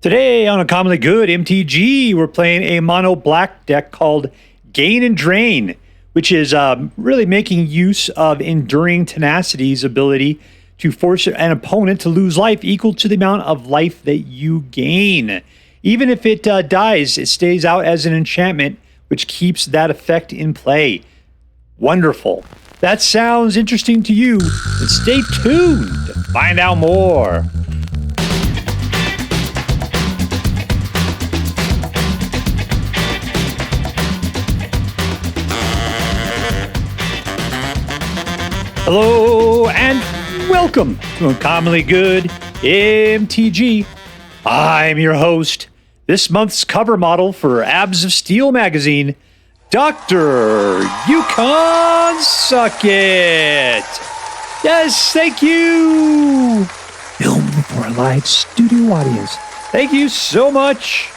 Today on a commonly good MTG, we're playing a mono black deck called Gain and Drain, which is really making use of Enduring Tenacity's ability to force an opponent to lose life equal to the amount of life that you gain. Even if it dies, it stays out as an enchantment, which keeps that effect in play. Wonderful. That sounds interesting to you, then stay tuned to find out more. Hello and welcome to Uncommonly Good MTG. I'm your host, this month's cover model for Abs of Steel magazine, Dr. Yukon Suck It. Yes, thank you. Film for a live studio audience. Thank you so much.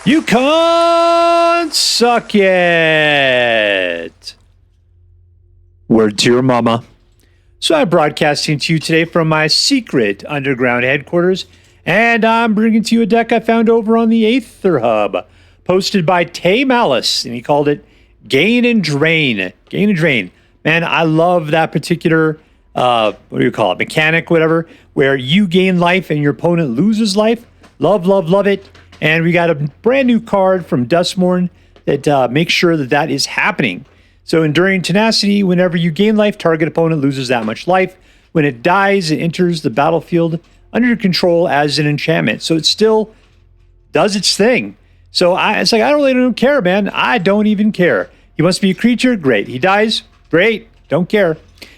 Yukon Suck It. Word to your mama. So I'm broadcasting to you today from my secret underground headquarters, and I'm bringing to you a deck I found over on the Aether Hub, posted by TayMalice, and he called it Gain and Drain. Gain and Drain. Man, I love that particular, what do you call it, mechanic, whatever, where you gain life and your opponent loses life. Love, love, love it. And we got a brand new card from Duskmourn that makes sure that that is happening. So Enduring Tenacity, whenever you gain life, target opponent loses that much life. When it dies, it enters the battlefield under your control as an enchantment. So it still does its thing. So it's like, I don't care, man. I don't even care. He wants to be a creature? Great. He dies? Great. Don't care.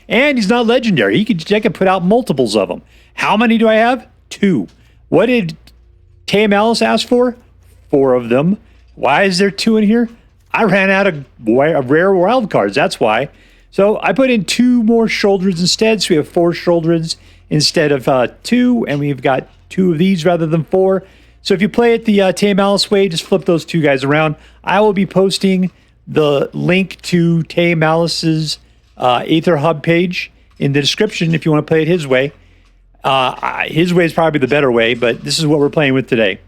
And he's not legendary. I can put out multiples of them. How many do I have? 2. What did TayMalice ask for? 4 of them. Why is there 2 in here? I ran out of rare wild cards, that's why. So I put in 2 more Sheoldreds instead, so we have 4 Sheoldreds instead of 2, and we've got 2 of these rather than 4. So if you play it the TayMalice way, just flip those 2 guys around. I will be posting the link to TayMalice's Aether Hub page in the description if you want to play it his way. His way is probably the better way, but this is what we're playing with today.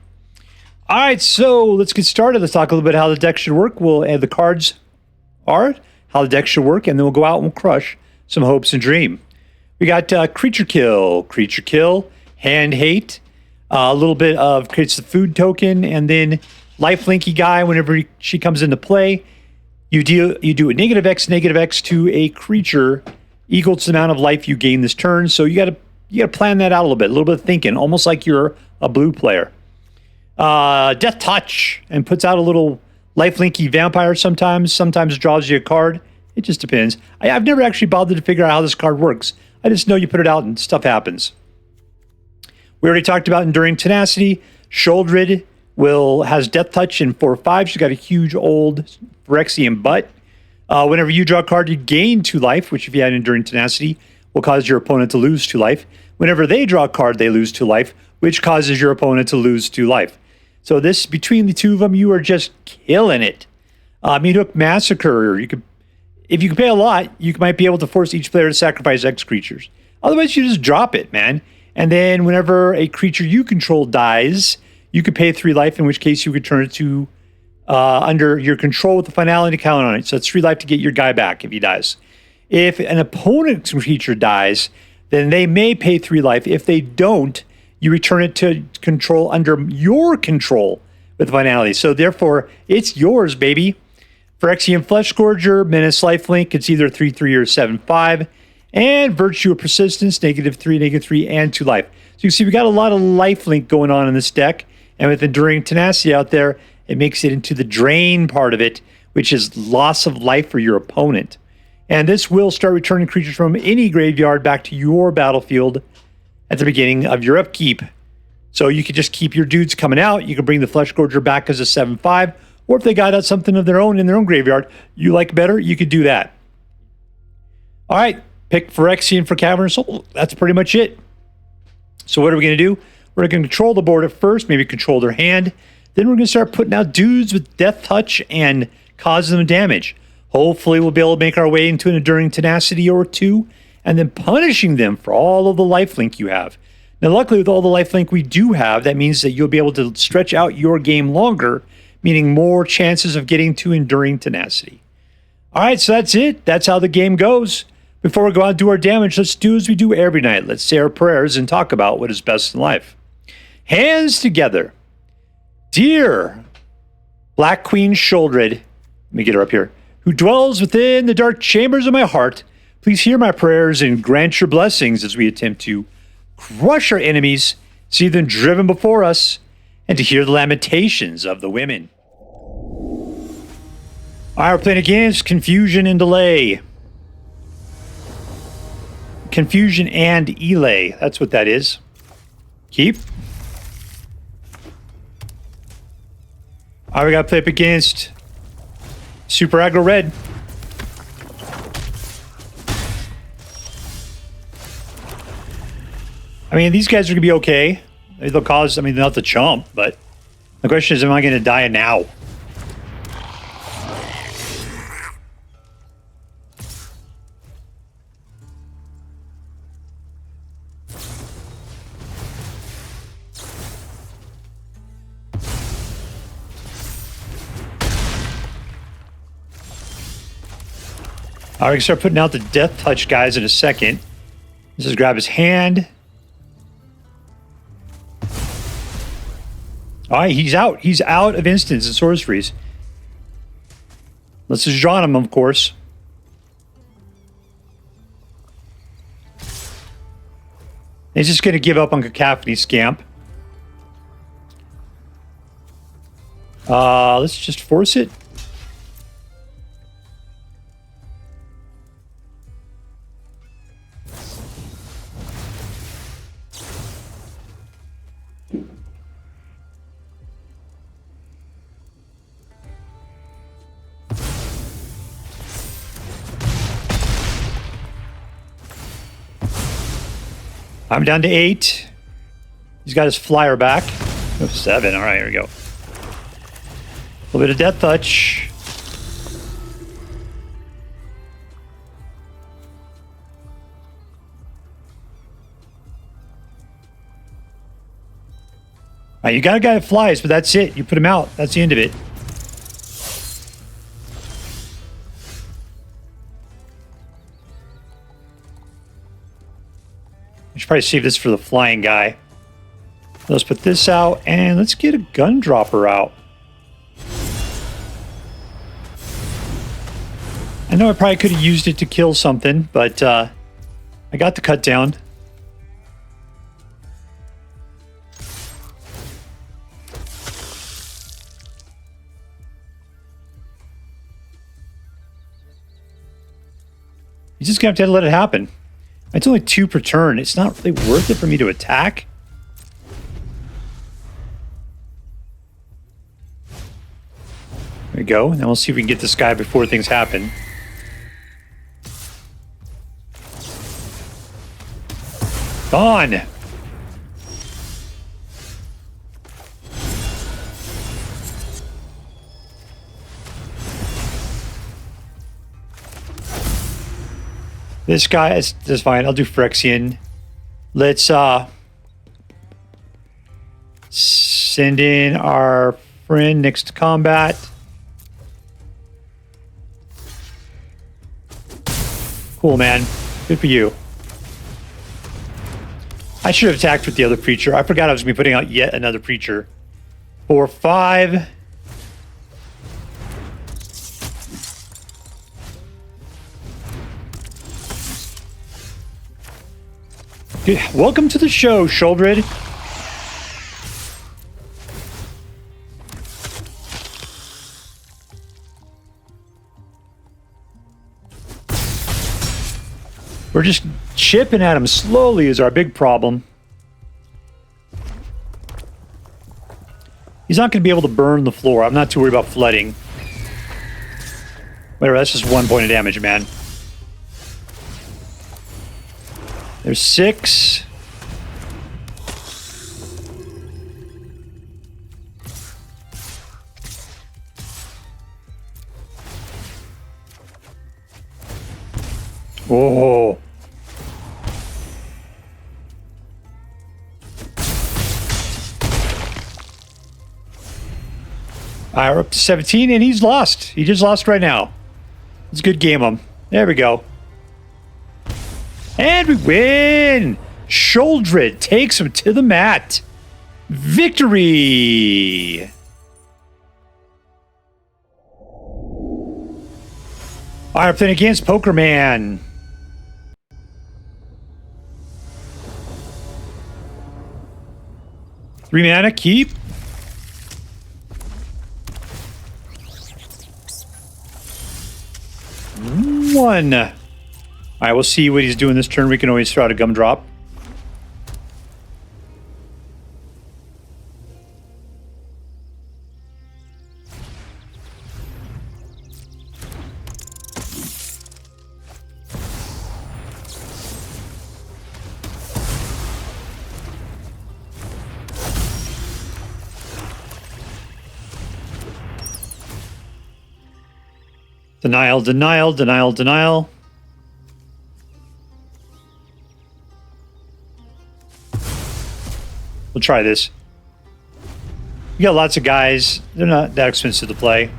All right, so let's get started. Let's talk a little bit how the deck should work. We'll add the cards are, how the deck should work, and then we'll go out and we'll crush some hopes and dream. We got creature kill, hand hate, a little bit of creates the food token, and then lifelinky guy. Whenever she comes into play, you do a negative X to a creature equal to the amount of life you gain this turn. So you gotta plan that out a little bit of thinking, almost like you're a blue player. Death Touch, and puts out a little lifelinky vampire sometimes draws you a card. It just depends. I've never actually bothered to figure out how this card works. I just know you put it out and stuff happens. We already talked about Enduring Tenacity. Sheoldred has Death Touch in 4/5. She's got a huge old Phyrexian butt. Whenever you draw a card, you gain 2 life, which if you had Enduring Tenacity will cause your opponent to lose 2 life. Whenever they draw a card, they lose 2 life, which causes your opponent to lose 2 life. So this, between the 2 of them, you are just killing it. Meathook Massacre, if you can pay a lot, you might be able to force each player to sacrifice X creatures. Otherwise, you just drop it, man. And then whenever a creature you control dies, you could pay 3 life, in which case you could turn it to under your control with the finality count on it. So it's 3 life to get your guy back if he dies. If an opponent's creature dies, then they may pay 3 life. If they don't, you return it to control under your control with finality. So therefore, it's yours, baby. Phyrexian Fleshgorger, Menace Lifelink, it's either 3/3 or 7/5. And Virtue of Persistence, -3, and 2 life. So you can see we got a lot of lifelink going on in this deck. And with Enduring Tenacity out there, it makes it into the drain part of it, which is loss of life for your opponent. And this will start returning creatures from any graveyard back to your battlefield at the beginning of your upkeep. So you could just keep your dudes coming out. You can bring the Fleshgorger back as a 7/5, or if they got out something of their own in their own graveyard you like better, you could do that. All right, pick Phyrexian for Cavern of Souls. That's pretty much it. So what are we going to do? We're going to control the board at first, maybe control their hand. Then we're going to start putting out dudes with Death Touch and cause them damage. Hopefully we'll be able to make our way into an Enduring Tenacity or 2, and then punishing them for all of the lifelink you have. Now, luckily, with all the lifelink we do have, that means that you'll be able to stretch out your game longer, meaning more chances of getting to Enduring Tenacity. All right, so that's it. That's how the game goes. Before we go out and do our damage, let's do as we do every night. Let's say our prayers and talk about what is best in life. Hands together. Dear Black Queen Sheoldred, let me get her up here, who dwells within the dark chambers of my heart, please hear my prayers and grant your blessings as we attempt to crush our enemies, see them driven before us, and to hear the lamentations of the women. All right, we're playing against Confusion and Delay. Confusion and Elay. That's what that is. Keep. All right, we got to play up against Super Aggro Red. I mean, these guys are going to be okay. They'll cause, I mean, not the chump, but the question is, am I going to die now? All right, we can start putting out the death touch guys in a second. Let's just grab his hand. All right, he's out. He's out of instants and sorceries. Let's just draw him, of course. He's just going to give up on Cacophony Scamp. Let's just force it. I'm down to 8. He's got his flyer back. Oh, 7. All right, here we go. A little bit of death touch. All right, you got a guy that flies, but that's it. You put him out. That's the end of it. I should probably save this for the flying guy. Let's put this out, and let's get a gun dropper out. I know I probably could have used it to kill something, but I got the cut down. You just have to let it happen. It's only 2 per turn. It's not really worth it for me to attack. There we go. Now we'll see if we can get this guy before things happen. Gone! This guy is fine. I'll do Phyrexian. Let's send in our friend next to combat. Cool, man. Good for you. I should have attacked with the other preacher. I forgot I was going to be putting out yet another preacher. 4, 5. Welcome to the show, Sheoldred. We're just chipping at him slowly is our big problem. He's not going to be able to burn the floor. I'm not too worried about flooding. Whatever, that's just 1 point of damage, man. There's 6. Oh. All right, we're up to 17, and he's lost. He just lost right now. It's a good game him. There we go. And we win! Sheoldred takes him to the mat. Victory! All right, playing against Pokerman. Three mana, keep. One. All right, we'll see what he's doing this turn. We can always throw out a Gumdrop. Denial, denial, denial, denial. We'll try this. You got lots of guys. They're not that expensive to play.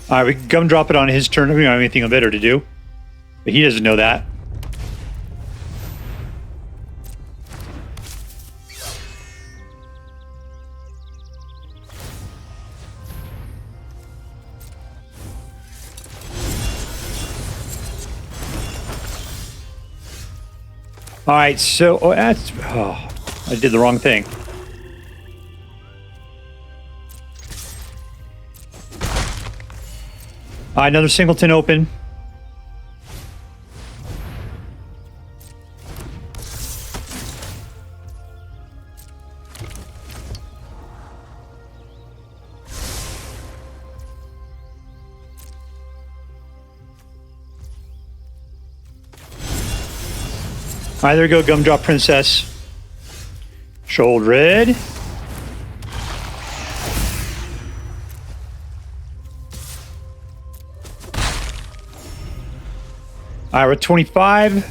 All right, we can Gumdrop it on his turn. We don't have anything better to do. But he doesn't know that. All right, so I did the wrong thing. All right, another singleton open. All right, there we go, Gumdrop Princess. Sheoldred. All right, we're at 25.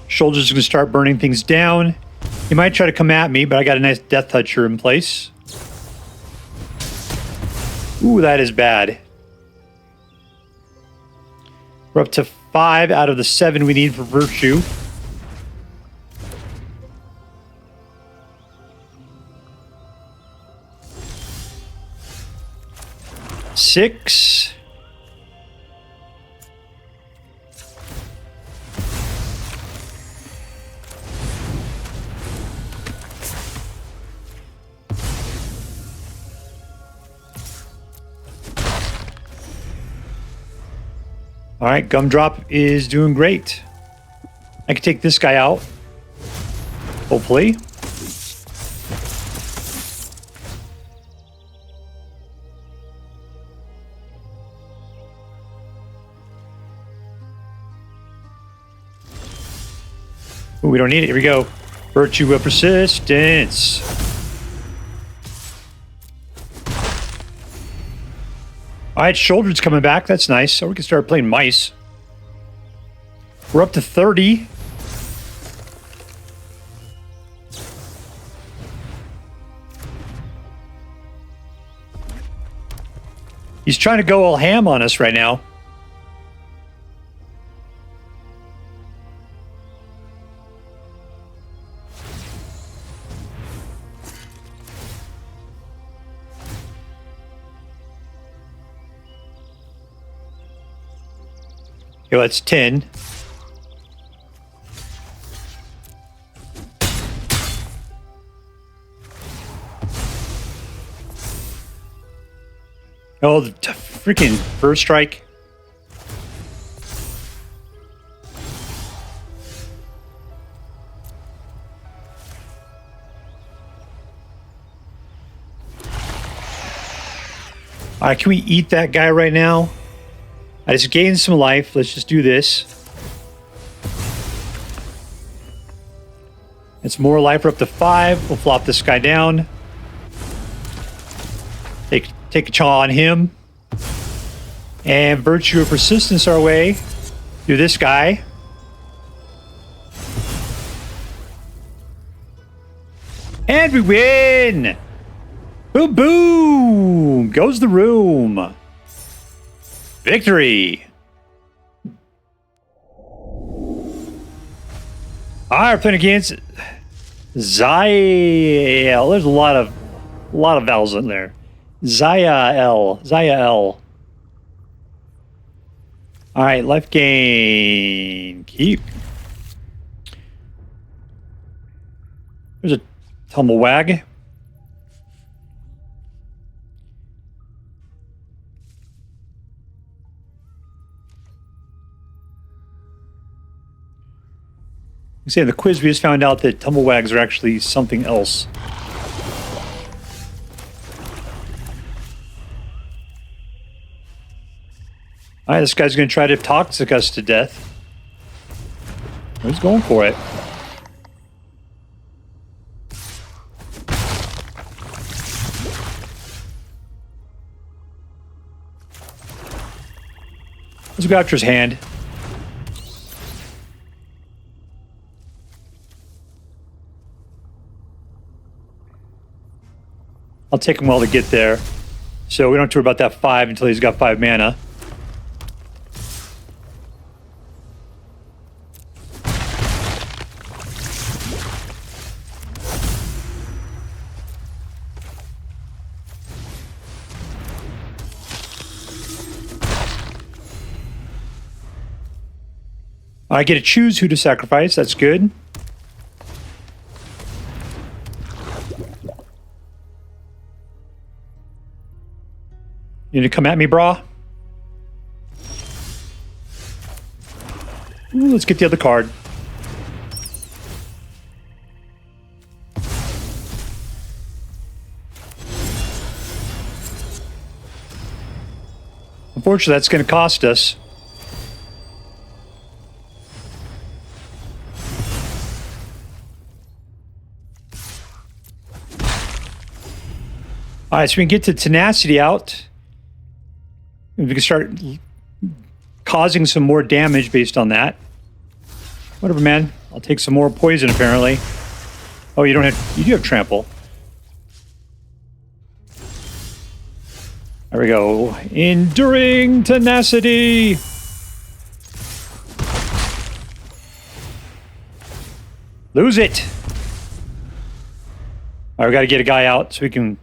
Sheoldred's going to start burning things down. He might try to come at me, but I got a nice Death Toucher in place. Ooh, that is bad. We're up to 5 out of the 7 we need for Virtue. Six. All right, Gumdrop is doing great. I can take this guy out, hopefully. Ooh, we don't need it. Here we go. Virtue of Persistence. All right, Sheoldred's coming back. That's nice. So we can start playing mice. We're up to 30. He's trying to go all ham on us right now. Okay, that's 10. Oh, the freaking first strike. All right, can we eat that guy right now? I just gained some life. Let's just do this. It's more life. We're up to 5. We'll flop this guy down. Take a chaw on him. And Virtue of Persistence our way through this guy. And we win! Boom, boom! Goes the room. Victory! Alright, we're playing against Xiael. There's a lot of vowels in there. Xiael. Alright, life gain. Keep. There's a Tumblewag. You say in the quiz we just found out that Tumblewags are actually something else. Alright, this guy's going to try to toxic us to death. He's going for it. Let's go after his hand. I'll take him a while to get there. So we don't have to worry about that 5 until he's got 5 mana. I get to choose who to sacrifice. That's good. You need to come at me, brah? Ooh, let's get the other card. Unfortunately, that's going to cost us. All right, so we can get the Tenacity out. We can start causing some more damage based on that. Whatever, man. I'll take some more poison, apparently. Oh, you don't have... You do have Trample. There we go. Enduring Tenacity! Lose it! All right, we got to get a guy out so we can...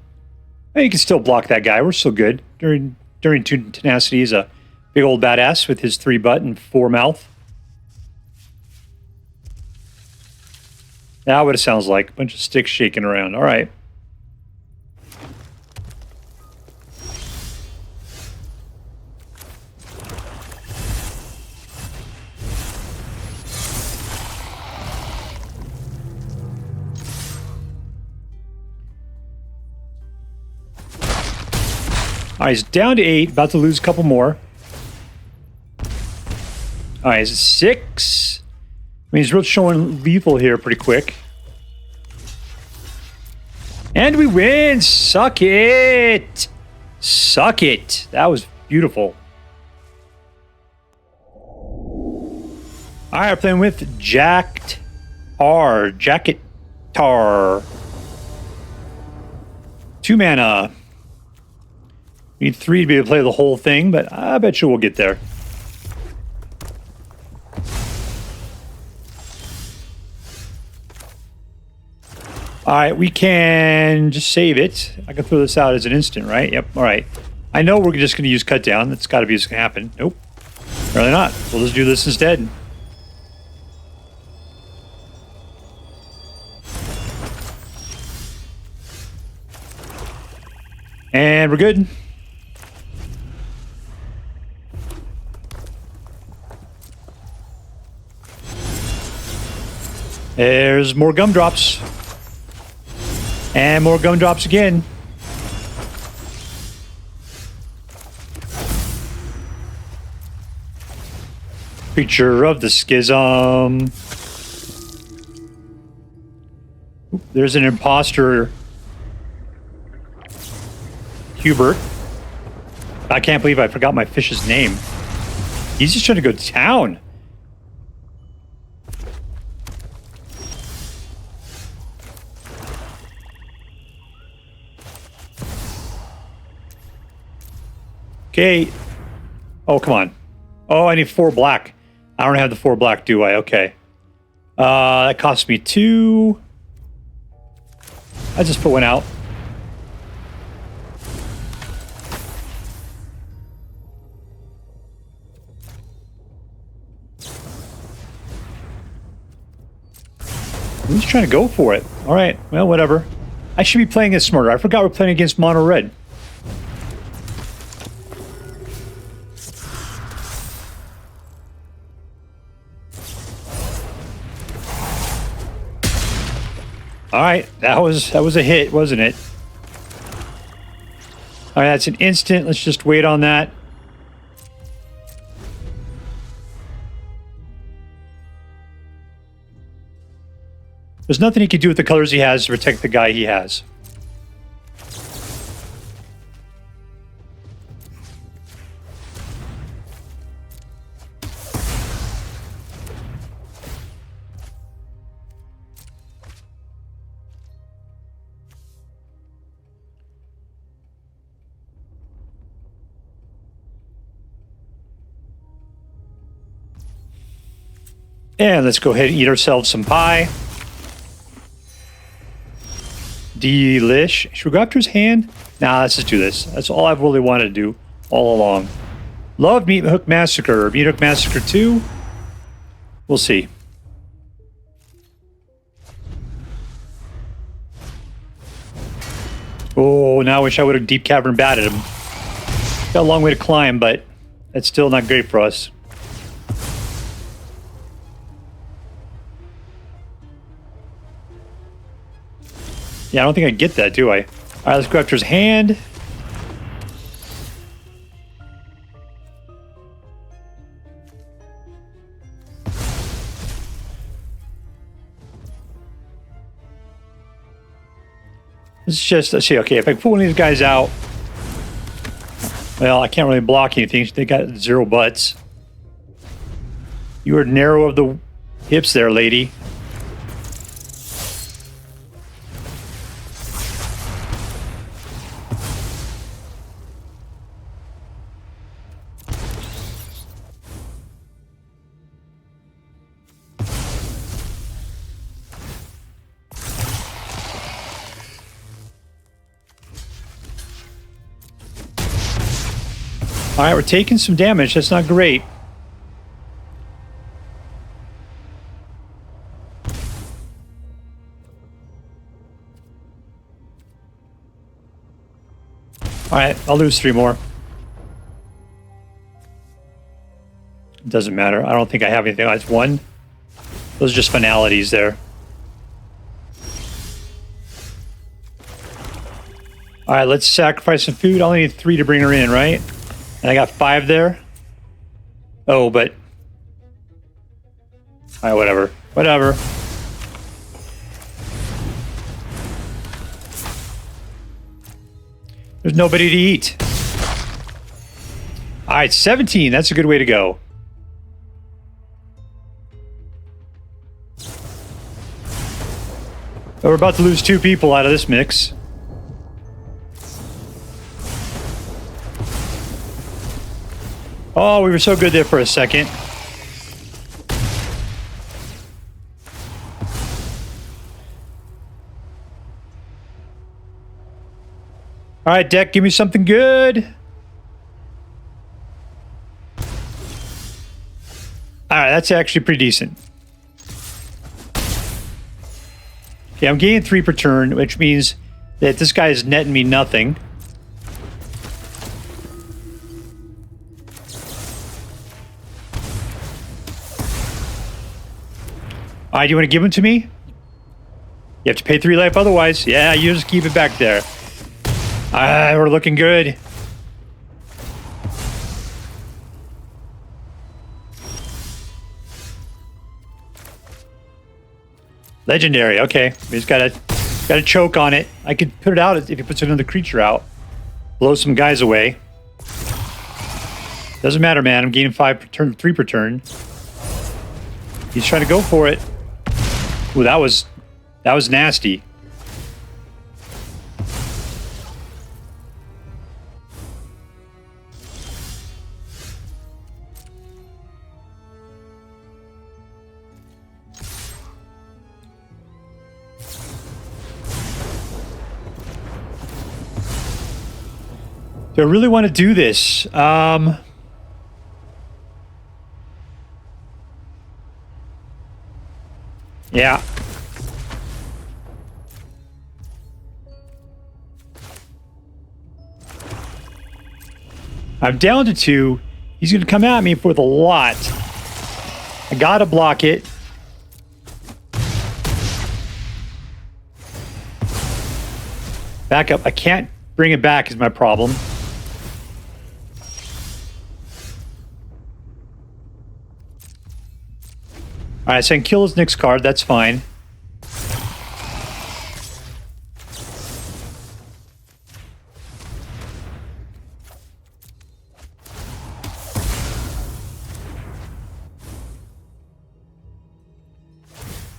You can still block that guy. We're still good. During Tenacity, he's a big old badass with his 3 butt and 4 mouth. That's what it sounds like. A bunch of sticks shaking around. All right. All right, he's down to 8, about to lose a couple more. All right, he's at 6. I mean, he's really showing lethal here pretty quick. And we win! Suck it! Suck it! That was beautiful. All right, we're playing with JacktR. JacktR. 2 mana. We need 3 to be able to play the whole thing, but I bet you we'll get there. All right, we can just save it. I can throw this out as an instant, right? Yep, all right. I know we're just going to use cut down. That's got to be what's going to happen. Nope, really not. We'll just do this instead. And we're good. There's more gumdrops. And more gumdrops again. Creature of the Schism. Oop, there's an imposter. Hubert. I can't believe I forgot my fish's name. He's just trying to go to town. Okay. Oh, come on. Oh, I need 4 black. I don't have the 4 black, do I? Okay. That cost me 2. I just put one out. I'm just trying to go for it. All right. Well, whatever. I should be playing it smarter. I forgot we're playing against mono red. All right, that was a hit, wasn't it? All right, that's an instant. Let's just wait on that. There's nothing he can do with the colors he has to protect the guy he has. And let's go ahead and eat ourselves some pie. Delish. Should we go after his hand? Nah, let's just do this. That's all I've really wanted to do all along. Love Meathook Massacre or Meathook Massacre II. We'll see. Oh, now I wish I would have Deep-Cavern Batted him. Got a long way to climb, but that's still not great for us. Yeah, I don't think I get that, do I? All right, let's go after his hand. Let's see, okay, if I put one of these guys out, well, I can't really block anything. They got 0 butts. You are narrow of the hips there, lady. All right, we're taking some damage. That's not great. All right, I'll lose 3 more. It doesn't matter. I don't think I have anything. It's 1. Those are just finalities there. All right, let's sacrifice some food. I only need 3 to bring her in, right? And I got 5 there. Oh, but... All right, whatever. Whatever. There's nobody to eat. All right, 17. That's a good way to go. But we're about to lose 2 people out of this mix. Oh, we were so good there for a second. All right, deck, give me something good. All right, that's actually pretty decent. Okay, I'm gaining 3 per turn, which means that this guy is netting me nothing. All right, do you want to give them to me? You have to pay 3 life otherwise. Yeah, you just keep it back there. We're looking good. Legendary, okay. We just gotta choke on it. I could put it out if he puts another creature out. Blow some guys away. Doesn't matter, man. I'm gaining 5 per turn, 3 per turn. He's trying to go for it. Ooh, that was nasty. Do I really want to do this? Yeah. I'm down to 2. He's going to come at me with a lot. I got to block it. Back up. I can't bring it back is my problem. Alright, so I can kill his next card. That's fine.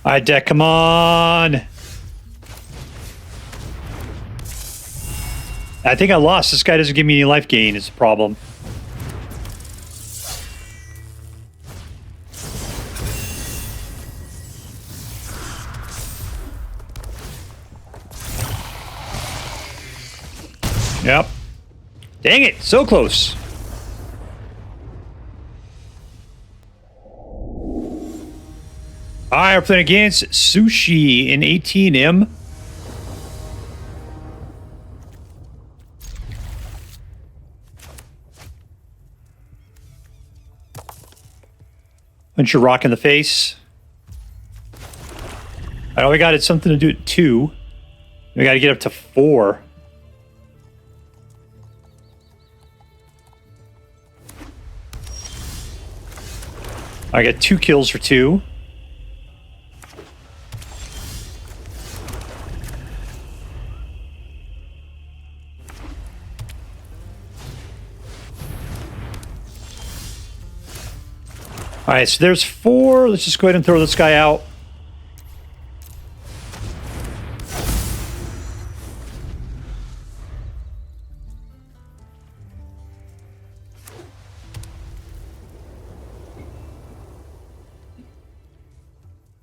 Alright, deck, come on! I think I lost. This guy doesn't give me any life gain. It's a problem. Yep. Dang it, so close. Alright, we're playing against Sushi in 18M. Punch your rock in the face. Alright, all we got is something to do at 2. We got to get up to 4. I got 2 kills for 2. Alright, so there's 4. Let's just go ahead and throw this guy out.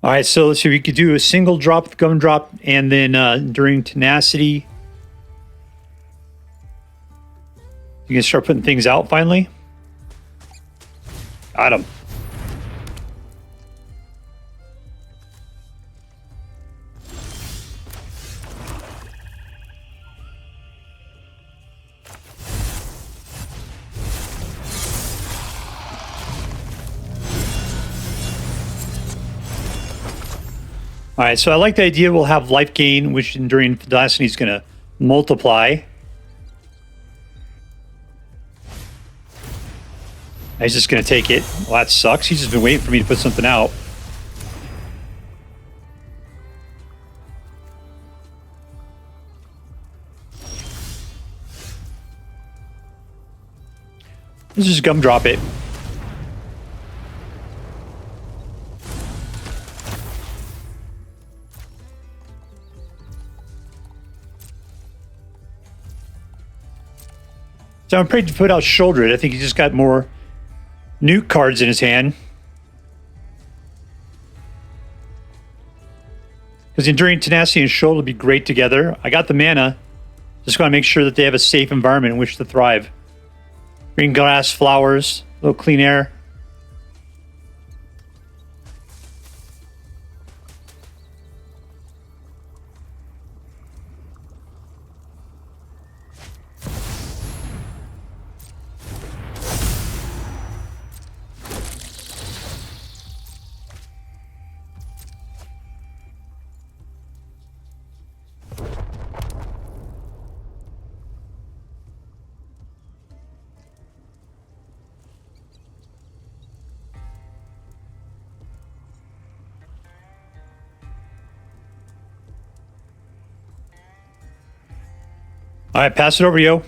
Alright, so let's see if we could do a single drop with Gumdrop and then Enduring Tenacity. You can start putting things out finally. Got him. Alright, so I like the idea we'll have life gain, which Enduring Tenacity is going to multiply. He's just going to take it. Well, that sucks. He's just been waiting for me to put something out. Let's just Gumdrop it. So I'm afraid to put out Sheoldred. I think he just got more nuke cards in his hand. Because Enduring Tenacity and Sheoldred would be great together. I got the mana. Just want to make sure that they have a safe environment in which to thrive. Green grass, flowers, a little clean air. All right, pass it over, yo.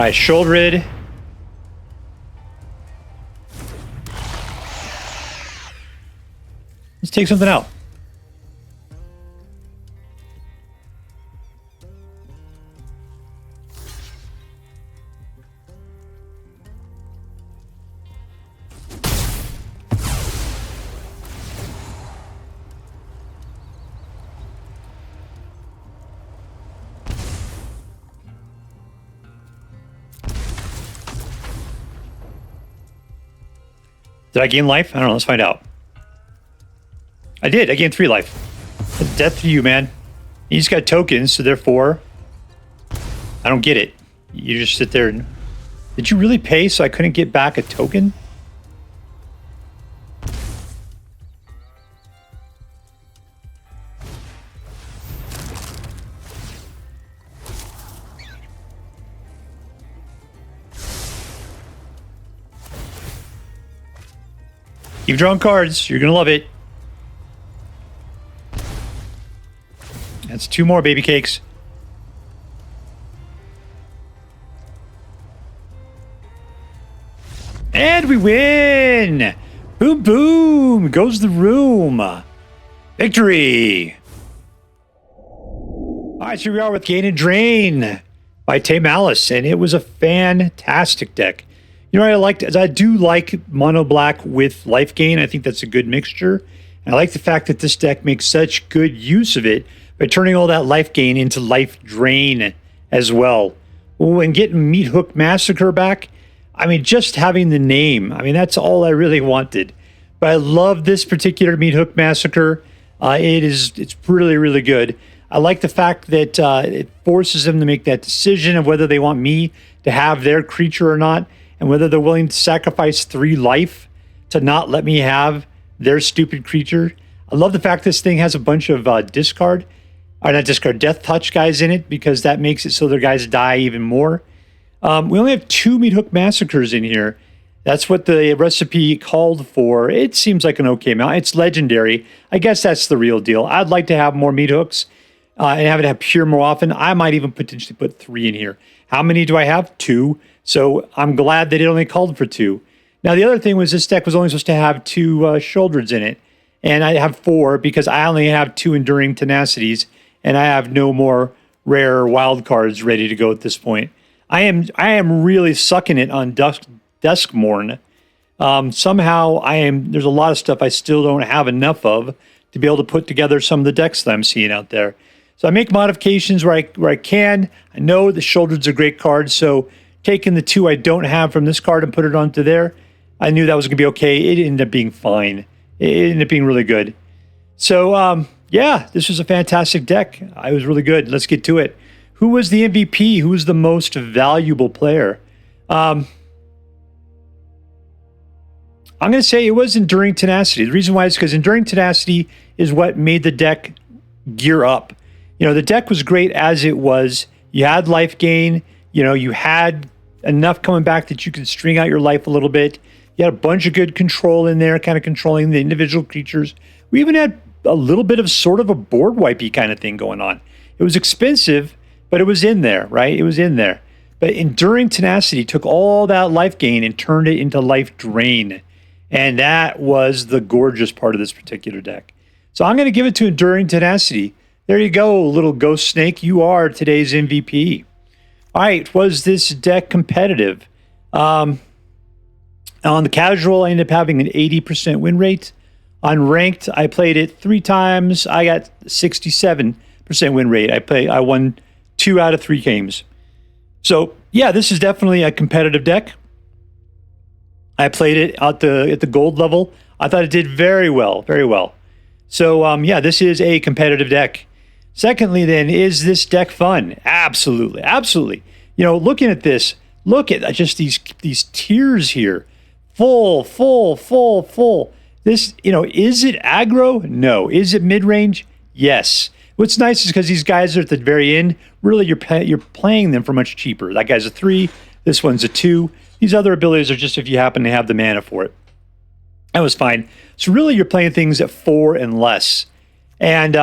All right, Sheoldred. Let's take something out. Did I gain life? I don't know. Let's find out. I did. I gained 3 life. Death to you, man. You just got tokens, so therefore... I don't get it. You just sit there and... Did you really pay so I couldn't get back a token? Keep drawing cards. You're going to love it. That's 2 more baby cakes. And we win! Boom, boom! Goes the room. Victory! Alright, so here we are with Gain and Drain by TayMalice, and it was a fantastic deck. You know what I liked? I do like mono black with life gain. I think that's a good mixture. And I like the fact that this deck makes such good use of it by turning all that life gain into life drain as well. When getting Meathook Massacre back, I mean, just having the name, I mean, that's all I really wanted. But I love this particular Meathook Massacre. It's really, really good. I like the fact that it forces them to make that decision of whether they want me to have their creature or not, and whether they're willing to sacrifice 3 life to not let me have their stupid creature. I love the fact this thing has a bunch of death touch guys in it, because that makes it so their guys die even more. We only have 2 Meathook Massacres in here. That's what the recipe called for. It seems like an okay amount. It's legendary. I guess that's the real deal. I'd like to have more Meathooks and have it have pure more often. I might even potentially put 3 in here. How many do I have? 2. So I'm glad that it only called for 2. Now, the other thing was this deck was only supposed to have 2 Sheoldreds in it. And I have 4 because I only have 2 Enduring Tenacities. And I have no more rare wild cards ready to go at this point. I am really sucking it on Duskmourn. Somehow there's a lot of stuff I still don't have enough of to be able to put together some of the decks that I'm seeing out there. So I make modifications where I can. I know the Sheoldred's a great card, so taking the 2 I don't have from this card and put it onto there, I knew that was going to be okay. It ended up being fine. It ended up being really good. So, yeah, this was a fantastic deck. I was really good. Let's get to it. Who was the MVP? Who was the most valuable player? I'm going to say it was Enduring Tenacity. The reason why is because Enduring Tenacity is what made the deck gear up. You know, the deck was great as it was. You had life gain. You know, you had enough coming back that you could string out your life a little bit. You had a bunch of good control in there, kind of controlling the individual creatures. We even had a little bit of sort of a board wipey kind of thing going on. It was expensive, but it was in there, right? It was in there. But Enduring Tenacity took all that life gain and turned it into life drain. And that was the gorgeous part of this particular deck. So I'm going to give it to Enduring Tenacity. There you go, little ghost snake. You are today's MVP. All right, was this deck competitive? On the casual, I ended up having an 80% win rate. On ranked, I played it 3 times. I got 67% win rate. I won 2 out of 3 games. So yeah, this is definitely a competitive deck. I played it at the gold level. I thought it did very well, very well. So yeah, this is a competitive deck. Secondly, then, is this deck fun? Absolutely, absolutely. You know, looking at this, look at just these tiers here. Full. This, you know, is it aggro? No. Is it mid-range? Yes. What's nice is because these guys are at the very end, really you're playing them for much cheaper. That guy's a 3, this one's a 2. These other abilities are just if you happen to have the mana for it. That was fine. So really you're playing things at 4 and less. And,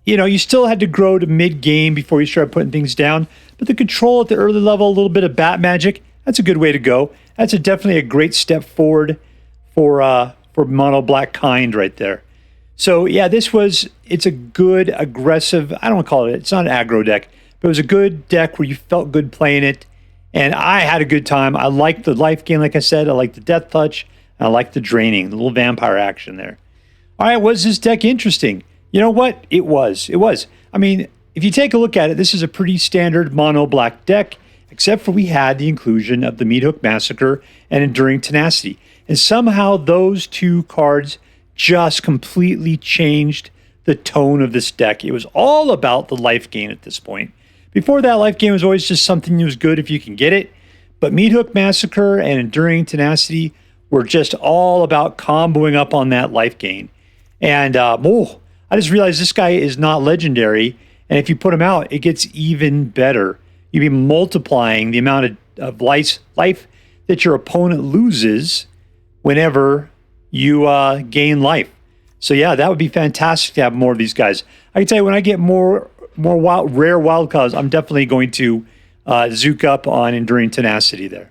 you know, you still had to grow to mid-game before you start putting things down. But but the control at the early level, a little bit of bat magic, that's a good way to go. That's definitely a great step forward for mono black kind right there. So yeah, it's a good aggressive, I don't want to call it, it's not an aggro deck, but it was a good deck where you felt good playing it. And I had a good time. I liked the life gain, like I said. I liked the death touch. And I liked the draining, the little vampire action there. All right, was this deck interesting? You know what? It was. It was. I mean, if you take a look at it, this is a pretty standard mono black deck, except for we had the inclusion of the Meathook Massacre and Enduring Tenacity. And somehow those two cards just completely changed the tone of this deck. It was all about the life gain at this point. Before that, life gain was always just something that was good if you can get it. But Meathook Massacre and Enduring Tenacity were just all about comboing up on that life gain. And I just realized this guy is not legendary. And if you put him out, it gets even better. You'd be multiplying the amount of life that your opponent loses whenever you gain life. So yeah, that would be fantastic to have more of these guys. I can tell you, when I get more rare wild cards, I'm definitely going to zook up on Enduring Tenacity there.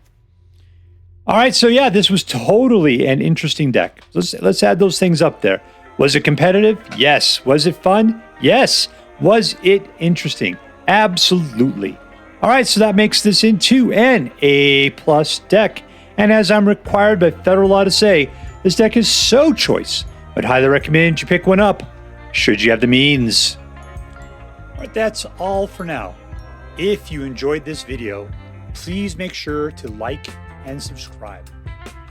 All right, so yeah, this was totally an interesting deck. Let's add those things up there. Was it competitive? Yes. Was it fun? Yes. Was it interesting? Absolutely. All right, so that makes this into an A+ deck. And as I'm required by federal law to say, this deck is so choice. I'd highly recommend you pick one up, should you have the means. All right, that's all for now. If you enjoyed this video, please make sure to like and subscribe.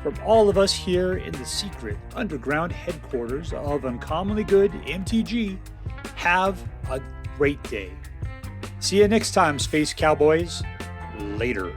From all of us here in the secret underground headquarters of Uncommonly Good MTG, have a great day. See you next time, Space Cowboys. Later.